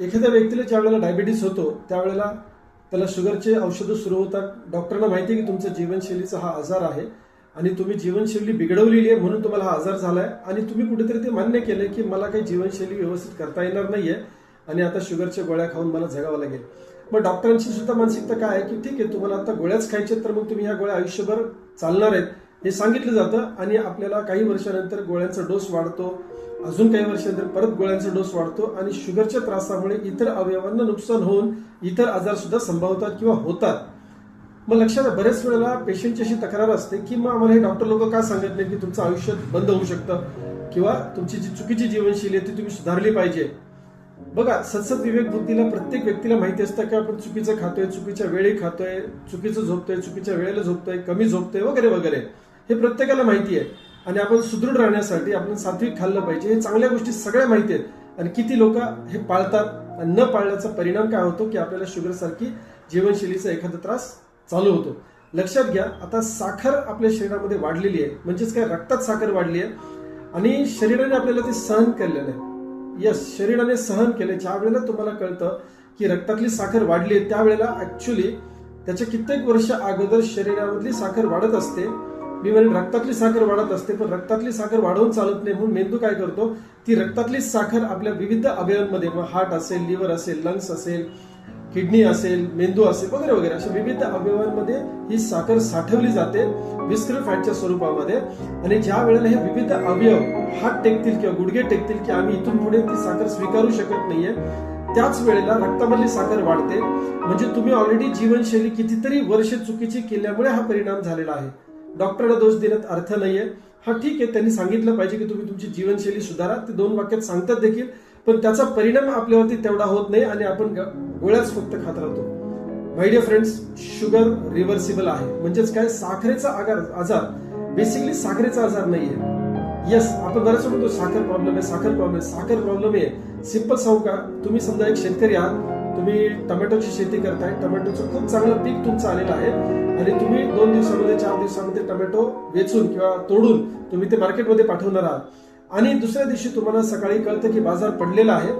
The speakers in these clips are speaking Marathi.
एखाद्या व्यक्तीला ज्या वेळेला डायबिटीस होतो त्यावेळेला त्याला शुगरचे औषधं सुरू होतात. डॉक्टरांना माहिती आहे की तुमचा जीवनशैलीचा हा आजार आहे आणि तुम्ही जीवनशैली बिघडवलेली आहे म्हणून तुम्हाला हा आजार झालाय आणि तुम्ही कुठेतरी ते मान्य केलंय की मला काही जीवनशैली व्यवस्थित करता येणार नाहीये आणि आता शुगरच्या गोळ्या खाऊन मला जगावं लागेल. मग डॉक्टरांची सुद्धा मानसिकता काय आहे की ठीक आहे तुम्हाला आता गोळ्याच खायच्या तर मग तुम्ही ह्या गोळ्या आयुष्यभर चालणार आहेत हे सांगितलं जातं आणि आपल्याला काही वर्षानंतर गोळ्यांचा डोस वाढतो, अजून काही वर्षानंतर परत गोळ्यांचा डोस वाढतो आणि शुगरच्या त्रासामुळे इतर अवयवांना नुकसान होऊन इतर आजार सुद्धा संभवतात किंवा होतात. मग लक्षात बऱ्याच वेळेला पेशंटची अशी तक्रार असते की मग आम्हाला हे डॉक्टर लोक का सांगत नाही की तुमचं आयुष्य बंद होऊ शकतं किंवा तुमची जी चुकीची जीवनशैली आहे ती तुम्ही सुधारली पाहिजे. बघा, सतसत विवेक बुद्धीला प्रत्येक व्यक्तीला माहिती असतं की आपण चुकीचं खातोय, चुकीच्या वेळी खातोय, चुकीचं झोपतोय, चुकीच्या वेळेला झोपतोय, कमी झोपतोय वगैरे वगैरे हे प्रत्येकाला माहिती आहे आणि आपण सुदृढ राहण्यासाठी आपण सात्विक खाल्लं पाहिजे. हे चांगल्या गोष्टी सगळ्या माहिती आहेत आणि किती लोक हे पाळतात आणि न पाळण्याचा परिणाम काय होतो की आपल्याला शुगर सारखी जीवनशैलीचा एखादा त्रास चालू होतो. लक्षात घ्या, आता साखर आपल्या शरीरामध्ये वाढलेली आहे म्हणजेच काय रक्तात साखर वाढली आहे आणि शरीराने आपल्याला ते सहन केलेलं आहे. यस, शरीराने सहन केले. ज्या वेळेला तुम्हाला कळतं की रक्तातली साखर वाढली आहे त्यावेळेला ऍक्च्युली त्याच्या कित्येक वर्ष अगोदर शरीरामधली साखर वाढत असते. मी म्हणेन रक्तातली साखर वाढत असते पण रक्तातली साखर वाढवून चालत नाही म्हणून मेंदू काय करतो, ती रक्तातली साखर आपल्या विविध अवयवांमध्ये हार्ट असेल, लिव्हर असेल, लंग्स असेल, किडनी असेल, मेंदू असेल वगैरे वगैरे अशा विविध अवयवांमध्ये ही साखर साठवली जाते विस्कर फॅटच्या स्वरूपामध्ये आणि ज्या वेळेला हे विविध अवयव हात टेकतील किंवा गुडघे टेकतील की आम्ही इथून पुढे ती साखर स्वीकारू शकत नाहीये त्याच वेळेला रक्तामधली साखर वाढते. म्हणजे तुम्ही ऑलरेडी जीवनशैली कितीतरी वर्ष चुकीची केल्यामुळे हा परिणाम झालेला आहे. डॉक्टरला दोष देण्यात अर्थ नाहीये. हा ठीक आहे, त्यांनी सांगितलं पाहिजे की तुम्ही तुमची जीवनशैली सुधारा, ते 2 वाक्यात सांगतात देखील, पण त्याचा परिणाम आपल्यावरती तेवढा होत नाही आणि आपण गोळ्याच फक्त खात राहतो. My dear friends, sugar reversible आहे. म्हणजेच काय, साखरेचा आजार बेसिकली साखरेचा आजार नाहीये. येस, आपण बऱ्याच म्हणतो साखर प्रॉब्लेम आहे, साखर प्रॉब्लेम आहे, साखर प्रॉब्लेम आहे. सिंपल सांगू का, तुम्ही समजा एक शेतकरी आहात, तुम्ही टोमॅटोची शेती करताय, टोमॅटोचं खूप चांगलं पीक तुमचं आलेलं आहे आणि तुम्ही 2 दिवसामध्ये 4 दिवसामध्ये टोमॅटो वेचून किंवा तोडून तुम्ही ते मार्केटमध्ये पाठवणार आहात आणि दुसऱ्या दिवशी तुम्हाला सकाळी कळतं की बाजार पडलेला आहे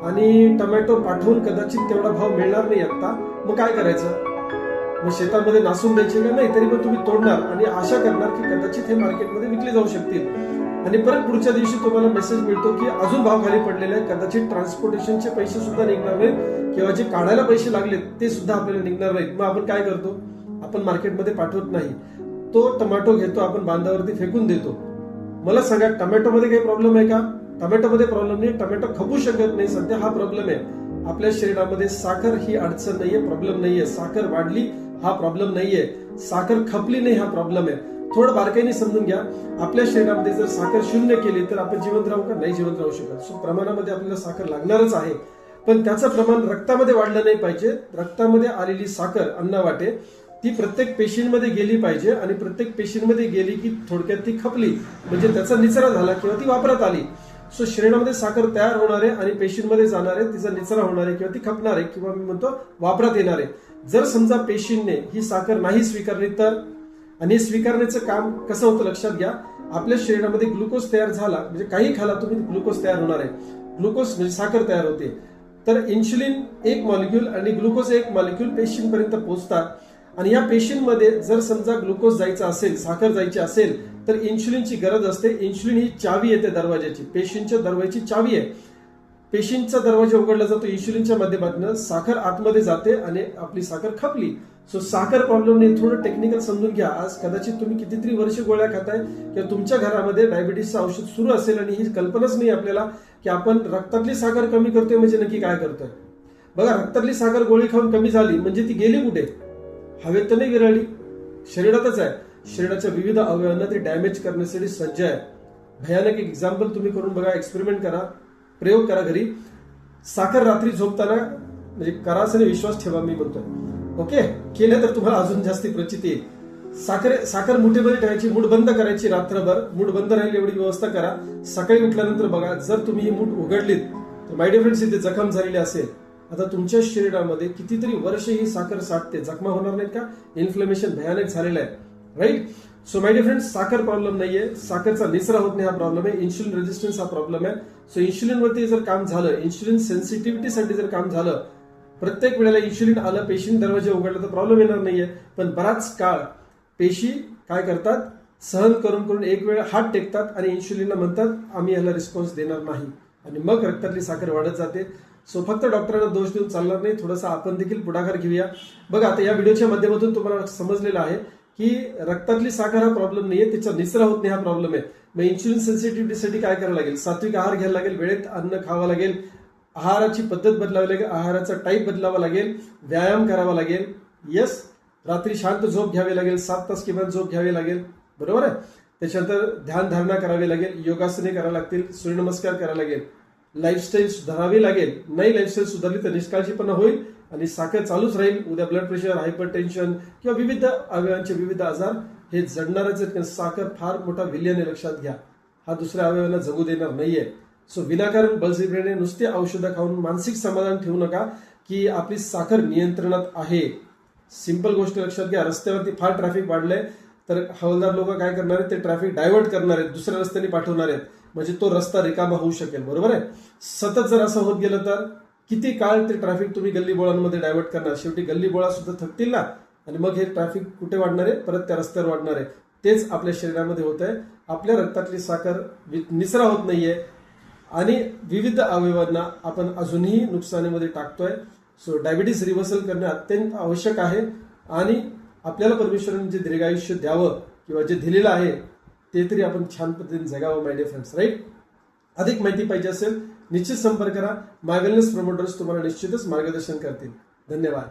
आणि टोमॅटो पाठवून कदाचित तेवढा भाव मिळणार नाही आता. मग काय करायचं? मग शेतामध्ये नासून द्यायचे का नाही, तरी पण तुम्ही तोडणार आणि आशा करणार की कदाचित हे मार्केटमध्ये विकले जाऊ शकतील आणि परत पुढच्या दिवशी तुम्हाला मेसेज मिळतो की अजून भाव खाली पडलेला आहे, कदाचित ट्रान्सपोर्टेशनचे पैसे सुद्धा निघणार नाहीत किंवा जे काढायला पैसे लागलेत ते सुद्धा आपल्याला निघणार नाहीत. मग आपण काय करतो? आपण मार्केटमध्ये पाठवत नाही, तो टोमॅटो घेतो, आपण बांधावरती फेकून देतो. मला सांगा, टोमॅटोमध्ये काही प्रॉब्लेम आहे का? टोमॅटोमध्ये प्रॉब्लेम नाही, टोमॅटो खपू शकत नाही, सध्या हा प्रॉब्लेम आहे. आपल्या शरीरामध्ये साखर ही अडचण नाहीये, प्रॉब्लेम नाहीये. साखर वाढली हा प्रॉब्लेम नाहीये, साखर खपली नाही हा प्रॉब्लेम आहे. थोडं बारकाईने समजून घ्या, आपल्या शरीरामध्ये जर साखर 0 केली तर आपण जिवंत राहू का? नाही जिवंत राहू शकत. सो प्रमाणामध्ये आपल्याला साखर लागणारच आहे, पण त्याचं प्रमाण रक्तामध्ये वाढलं नाही पाहिजे. रक्तामध्ये आलेली साखर अन्नवाटे ती प्रत्येक पेशींमध्ये गेली पाहिजे आणि प्रत्येक पेशींमध्ये गेली की थोडक्यात ती खपली म्हणजे त्याचा निचरा झाला किंवा ती वापरात आली. सो शरीरामध्ये साखर तयार होणार आहे आणि पेशींमध्ये जाणार आहे, तिचा निचरा होणार आहे किंवा ती खपणार आहे किंवा मी म्हणतो वापरात येणार आहे. जर समजा पेशींने ही साखर नाही स्वीकारली तर, आणि स्वीकारण्याचं काम कसं होतं लक्षात घ्या, आपल्या शरीरामध्ये ग्लुकोज तयार झाला म्हणजे काही खाला तुम्ही, ग्लुकोज तयार होणार आहे. ग्लुकोज म्हणजे साखर तयार होते, तर इन्शुलिन एक मॉलिक्यूल आणि ग्लुकोज एक मॉलिक्यूल पेशींपर्यंत पोहोचतात आणि या पेशींमध्ये जर समजा ग्लुकोज जायचा असेल, साखर जायची असेल तर इन्शुलिनची गरज असते. इन्शुलिन ही चावी येते दरवाजाची, पेशींच्या दरवाजाची चावी आहे. पेशींचा दरवाजा उघडला जातो इन्शुलिनच्या माध्यमातून, साखर आतमध्ये जाते आणि आपली साखर खपली. सो साखर प्रॉब्लेम नाही. थोडं टेक्निकल समजून घ्या. आज कदाचित तुम्ही कितीतरी वर्ष गोळ्या खाताय किंवा तुमच्या घरामध्ये डायबिटीसचं औषध सुरू असेल आणि ही कल्पनाच नाही आपल्याला की आपण रक्तातली साखर कमी करतोय म्हणजे नक्की काय करतोय. बघा, रक्तातली साखर गोळी खाऊन कमी झाली म्हणजे ती गेली कुठे? हवेत तर नाही विरळली, शरीरातच आहे. शरीराच्या विविध अवयवांना ती डॅमेज करण्यासाठी सज्ज आहे. भयानक एक्झाम्पल तुम्ही करून बघा, एक्सपेरिमेंट करा, प्रयोग करा घरी. साखर रात्री झोपताना म्हणजे करा आणि विश्वास ठेवा, मी म्हणतोय. ओके, केलं तर तुम्हाला अजून जास्ती प्रचिती येईल. साखर मुठीमध्ये ठेवायची, मूठ बंद करायची रात्रभर. मूठ बंद राहील एवढी व्यवस्था करा. सकाळी उठल्यानंतर बघा, जर तुम्ही ही मूठ उघडलीत तर माय डिअर फ्रेंड्स इथे जखम झालेली असेल. आता तुमच्या शरीरामध्ये कितीतरी वर्ष ही साखर साठते, जखमा होणार नाहीत का? इन्फ्लेमेशन भयानक झालेलं आहे, right? So my dear friends, साखर प्रॉब्लेम नाहीये, साखरचा निचरा होत नाही हा प्रॉब्लेम आहे, इन्शुलिन रेजिस्टन्स हा प्रॉब्लेम आहे. सो इन्शुलिनवरती जर काम झालं, इन्शुलिन सेन्सिटिव्हिटीसाठी जर काम झालं, प्रत्येक वेळेला इन्शुलिन आलं, पेशीने दरवाजा उघडला तर प्रॉब्लेम येणार नाहीये. पण बराच काळ पेशी काय करतात, सहन करून करून एक वेळ हात टेकतात आणि इन्शुलिनला म्हणतात आम्ही याला रिस्पॉन्स देणार नाही, आणि मग रक्तातली साखर वाढत जाते. सो फक्त डॉक्टरांना दोष देऊन चालणार नाही, थोडासा आपण देखील पुढाकार घेऊया. बघा, आता या व्हिडिओच्या माध्यमातून तुम्हाला समजलेलं आहे की रक्तातली साखर हा प्रॉब्लेम नाहीये, त्याचा निचरा होत नाही हा प्रॉब्लेम आहे. मग इन्शुलिन सेन्सिटिव्हिटीसाठी काय करावं लागेल? सात्विक आहार घ्यायला लागेल, वेळेत अन्न खावं लागेल, आहाराची पद्धत बदलावी लागेल, आहाराचा टाईप बदलावा लागेल, व्यायाम करावा लागेल. येस, रात्री शांत झोप घ्यावी लागेल, 7 तास किमान झोप घ्यावी लागेल, बरोबर आहे. त्याच्यानंतर ध्यानधारणा करावी लागेल, योगासने करावी लागतील, सूर्यनमस्कार करायला लागेल, लाईफस्टाईल सुधारावी लागेल. नाही लाईफस्टाईल सुधारली तर निष्काळजीपणा होईल आणि साखर चालूच राहील. उद्या ब्लड प्रेशर, हायपर टेन्शन किंवा विविध अवयवांचे विविध आजार हे जडणारच आहेत. साखर फार मोठा विल्यन आहे, लक्षात घ्या. हा दुसऱ्या अवयवांना जगू देणार नाहीये. सो विनाकारण बळजबरीने नुसते औषधं खाऊन मानसिक समाधान ठेवू नका की आपली साखर नियंत्रणात आहे. सिंपल गोष्ट लक्षात घ्या. रस्त्यावरती फार ट्रॅफिक वाढलंय तर हवालदार लोक काय करणार आहेत, ते ट्रॅफिक डायव्हर्ट करणार आहेत, दुसऱ्या रस्त्याने पाठवणार आहेत, म्हणजे तो रस्ता रिकामा होऊ शकेल, बरोबर आहे. सतत जर असं होत गेलं तर किती काळ ते ट्रॅफिक तुम्ही गल्लीबोळांमध्ये डायव्हर्ट करणार? शेवटी गल्लीबोळा सुद्धा थकतील ना, आणि मग हे ट्रॅफिक कुठे वाढणार आहे? परत त्या रस्त्यावर वाढणार आहे. तेच आपल्या शरीरामध्ये होत आहे. आपल्या रक्तातली साखर निचरा होत नाहीये आणि विविध अवयवांना आपण अजूनही नुकसानीमध्ये टाकतोय. सो डायबिटीस रिव्हर्सल करणे अत्यंत आवश्यक आहे, आणि आपल्याला परमेश्वराने जे दीर्घायुष्य द्यावं किंवा जे दिलेलं आहे ते तरी आपण छान पद्धतीने जगावं, माय डिअर फ्रेंड्स, राईट. अधिक माहिती पाहिजे असेल निश्चित संपर्क करा. माय वेलनेस प्रमोटर्स तुम्हाला निश्चितच मार्गदर्शन करतील. धन्यवाद.